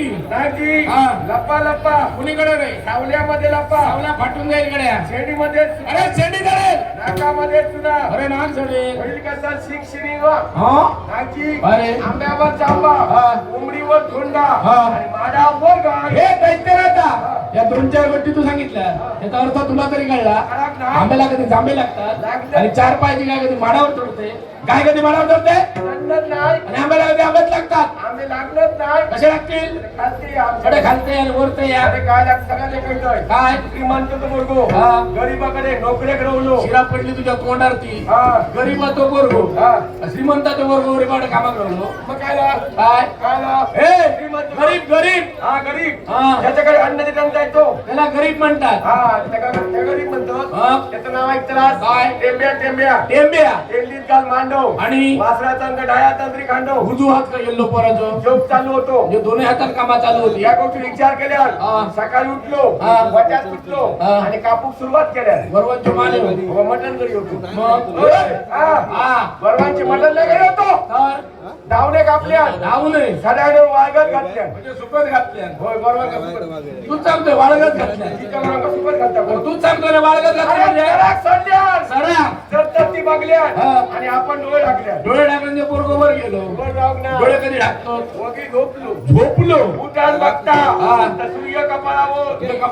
नागजी नागजी हा. लप्पा लप्पा कुणीकडे रे सावल्यामध्ये लप्पा सावला फाटून जाईल गड्या शेडीमध्ये अरे शेंडी चढेल नाकामध्ये सुद्धा अरे नाक चढेल होईल कसा शिक शिरीवा हा नागजी अरे. आंब्यावर चांबा हा. उमडीवर धोंडा हा. आणि माडावर गाड हे दैत्य राहता या दोन चार गोष्टी तू सांगितल्या याचा अर्थ तुला तरी कळला खराब नाही. आंब्याला कधी जांभे लागतात लागतात. आणि चार पायाची गाय कधी माडावर चढते गाय कधी माडावर चढते लागत नाही आणि आंब्याला कधी आंब्यात लागतात आम्ही लागत नाही कसे लागतील खालती कडे आमच्याकडे खालते आणि वरते या अरे काय लाग सगळ्याला कळतोय काय श्रीमंत तो बोलगो हा. गरीबाकडे नोकऱ्या रवलो शिरा पडली तुझ्या तोंडावरती हा गरीब तो वर्गो हा श्रीमंत तो वर्गो गरीबाकडे कामाक राहलो मग काय ला काय काय ला ए श्रीमंत गरीब गरीब हा गरीब हा. ज्याच्याकडे अन्न देता येतो त्याला गरीब म्हणतात हा त्या गरीब म्हणतो हा. त्याचं नाव ऐकतला काय? टेंब्या टेंब्या टेंब्या टेंडीत घाल मांडव आणि वासराचा अंग डाया तंत्री खांडव उजू हात का येल्लो पोराचो जोक चालू होतो म्हणजे दोन्ही हातात कामा चालू होती या गोष्टी विचार केल्या हा. सकाळी उठलो हा. वट्यात उठलो हा. आणि कापूक सुरुवात केल्या बरोबरचे माले होती व मटण घरी होतो मग होय. हा. हा बरवांची मटण नाही घरी होतो तर धावणे कापल्या धावू नये सडाडे वाळगत घातल्या म्हणजे सुपत घातल्या होय बरोबर का सुपत? तूच सांगतोय वाळगत घातल्या तिच्या बरोबर का सुपत घालता कोण? तूच सांगतोय रे वाळगत घातल्या अरे म्हणजे तडाख सोडल्या सरा तर ती बघल्या हा. आणि आपण डोळे टाकल्या डोळे टाकून पोरगो वर गेलो वर जाऊ ना डोळे कधी टाकतो वगी झोपलो झोपलो उठान बघता हा. तर सूर्य कपाळावर कपाळा